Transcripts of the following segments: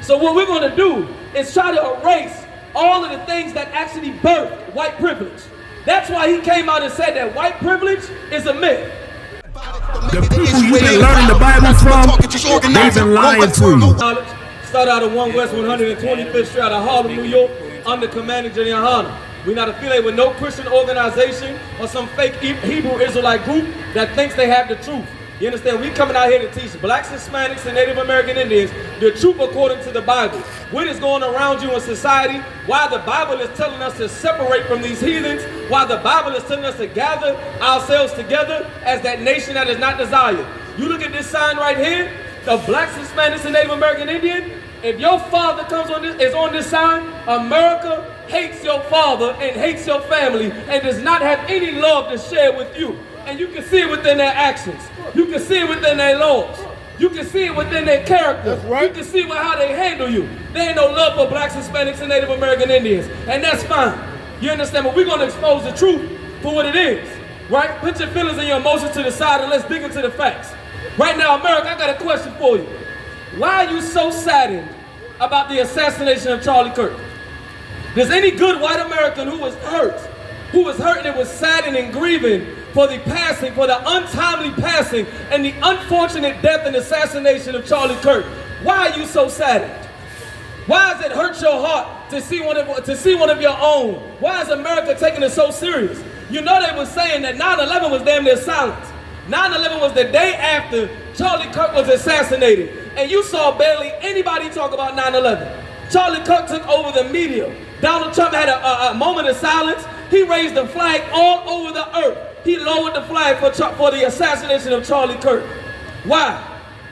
So what we're going to do is try to erase all of the things that actually birthed white privilege. That's why he came out and said that white privilege is a myth. The people you've been learning the Bible from, they've been lying to you. Start out of 1 West 125th Street out of Harlem, New York, under Commander General Hanna. We're not affiliated with no Christian organization or some fake Hebrew Israelite group that thinks they have the truth. You understand? We coming out here to teach blacks, Hispanics, and Native American Indians the truth according to the Bible. What is going around you in society, why the Bible is telling us to separate from these heathens, why the Bible is telling us to gather ourselves together as that nation that is not desired. You look at this sign right here, the blacks, Hispanics, and Native American Indian. If your father is on this sign, America hates your father and hates your family and does not have any love to share with you. And you can see it within their actions. You can see it within their laws. You can see it within their character. That's right. You can see it with how they handle you. There ain't no love for blacks, Hispanics, and Native American Indians. And that's fine. You understand? But we're going to expose the truth for what it is. Right? Put your feelings and your emotions to the side and let's dig into the facts. Right now, America, I got a question for you. Why are you so saddened about the assassination of Charlie Kirk? Does any good white American who was hurt and was saddened and grieving for the passing, for the untimely passing and the unfortunate death and assassination of Charlie Kirk, why are you so saddened? Why does it hurt your heart to see one of your own? Why is America taking it so serious? You know they were saying that 9/11 was damn near silent. 9/11 was the day after Charlie Kirk was assassinated. And you saw barely anybody talk about 9/11. Charlie Kirk took over the media. Donald Trump had a moment of silence. He raised the flag all over the earth. He lowered the flag for the assassination of Charlie Kirk. Why?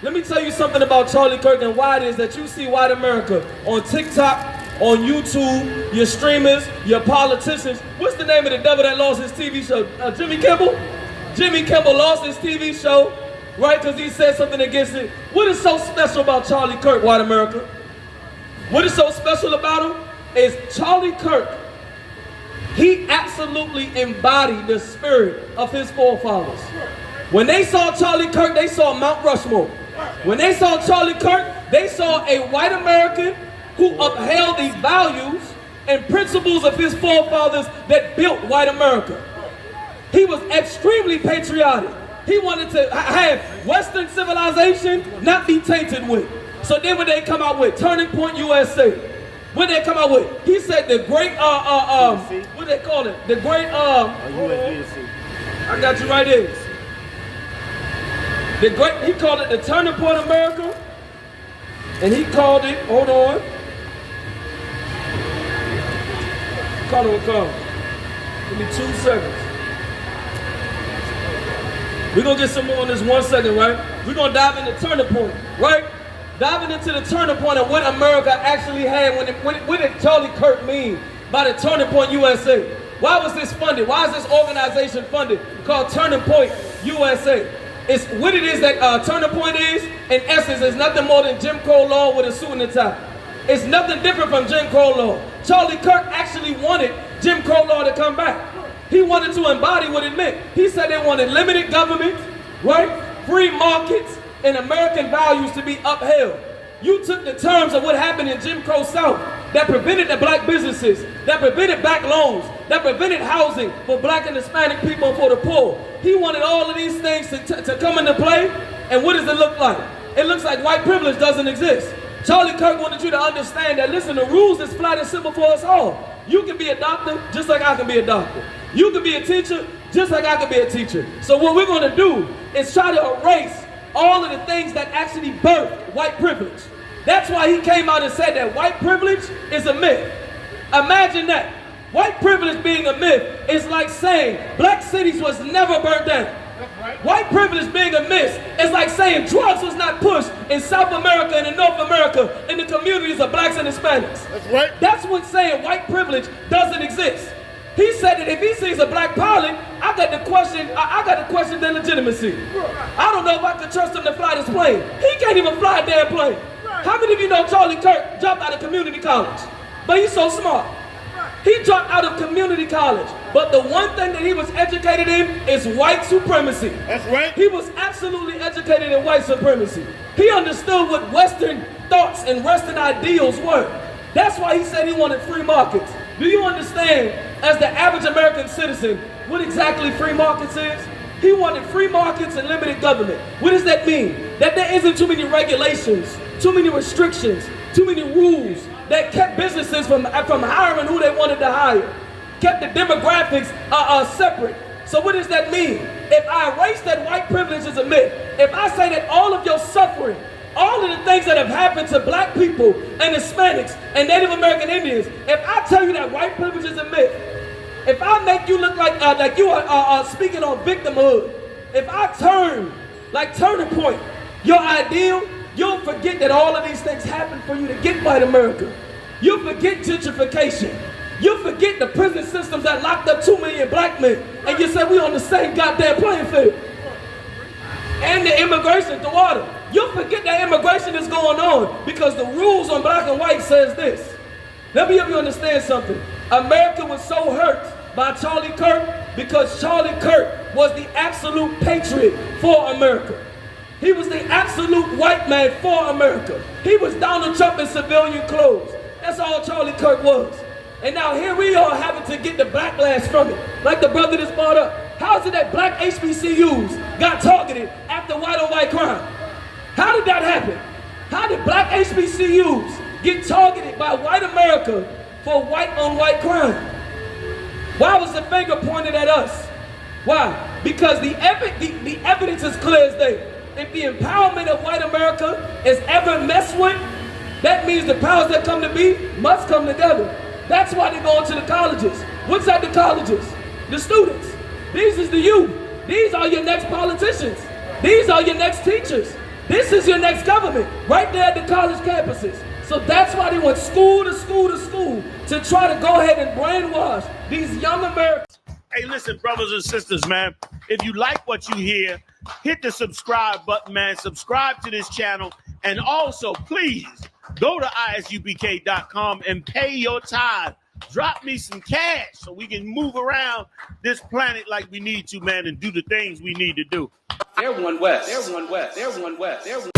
Let me tell you something about Charlie Kirk and why it is that you see white America on TikTok, on YouTube, your streamers, your politicians. What's the name of the devil that lost his TV show? Jimmy Kimmel? Jimmy Kimmel lost his TV show, right, because he said something against it. What is so special about Charlie Kirk, white America? What is so special about him is Charlie Kirk, he absolutely embodied the spirit of his forefathers. When they saw Charlie Kirk, they saw Mount Rushmore. When they saw Charlie Kirk, they saw a white American who upheld these values and principles of his forefathers that built white America. He was extremely patriotic. He wanted to have Western civilization not be tainted with. So then what they come out with? Turning Point USA. What they come out with? He said the great, what they call it? The great, I got you right here. The great, he called it the Turning Point America. And he called it, hold on. Call it. Give me 2 seconds. We're going to get some more on this 1 second, right? We're going to dive into Turning Point, right? Diving into the Turning Point and what America actually had, what did Charlie Kirk mean by the Turning Point USA? Why was this funded? Why is this organization funded called Turning Point USA? It's what it is that Turning Point is, in essence, is nothing more than Jim Crow law with a suit and a tie. It's nothing different from Jim Crow law. Charlie Kirk actually wanted Jim Crow law to come back. He wanted to embody what it meant. He said they wanted limited government, right? Free markets and American values to be upheld. You took the terms of what happened in Jim Crow South that prevented the black businesses, that prevented black loans, that prevented housing for black and Hispanic people and for the poor. He wanted all of these things to come into play, and what does it look like? It looks like white privilege doesn't exist. Charlie Kirk wanted you to understand that, listen, the rules is flat and simple for us all. You can be a doctor just like I can be a doctor. You can be a teacher just like I can be a teacher. So what we're going to do is try to erase all of the things that actually birthed white privilege. That's why he came out and said that white privilege is a myth. Imagine that. White privilege being a myth is like saying black cities was never burnt down. White privilege being a myth is like saying drugs was not pushed in South America and in North America in the communities of blacks and Hispanics. That's right. That's what saying white privilege doesn't exist. He said that if he sees a black pilot, I got to question their legitimacy. I don't know if I could trust him to fly this plane. He can't even fly a damn plane. How many of you know Charlie Kirk dropped out of community college? But he's so smart. He dropped out of community college. But the one thing that he was educated in is white supremacy. That's right. He was absolutely educated in white supremacy. He understood what Western thoughts and resting ideals were. That's why he said he wanted free markets. Do you understand, as the average American citizen, what exactly free markets is? He wanted free markets and limited government. What does that mean? That there isn't too many regulations, too many restrictions, too many rules that kept businesses from hiring who they wanted to hire, kept the demographics separate. So what does that mean? If I erase that white privilege is a myth, if I say that all of your suffering, all of the things that have happened to black people and Hispanics and Native American Indians, if I tell you that white privilege is a myth, if I make you look like you are speaking on victimhood, if I turn like Turning Point, your ideal, you'll forget that all of these things happened for you to get white America. You'll forget gentrification. You'll forget the prison systems that locked up 2 million black men, and you say we on the same goddamn playing field. And the immigration through water. You'll forget that immigration is going on because the rules on black and white says this. Let me help you understand something. America was so hurt by Charlie Kirk because Charlie Kirk was the absolute patriot for America. He was the absolute white man for America. He was Donald Trump in civilian clothes. That's all Charlie Kirk was. And now here we are having to get the backlash from it. Like the brother just brought up. How is it that black HBCUs got targeted after white on white crime? How did that happen? How did black HBCUs get targeted by white America for white on white crime? Why was the finger pointed at us? Why? Because the evidence is clear as day. If the empowerment of white America is ever messed with, that means the powers that come to be must come together. That's why they go into the colleges. What's at the colleges? The students. These is the youth. These are your next politicians. These are your next teachers. This is your next government, right there at the college campuses. So that's why they went school to school to school to try to go ahead and brainwash these young Americans. Hey, listen, brothers and sisters, man. If you like what you hear, hit the subscribe button, man. Subscribe to this channel. And also, please, go to ISUPK.com and pay your tithe. Drop me some cash so we can move around this planet like we need to, man, and do the things we need to do. They're one West. They're one West. They're one West. They're one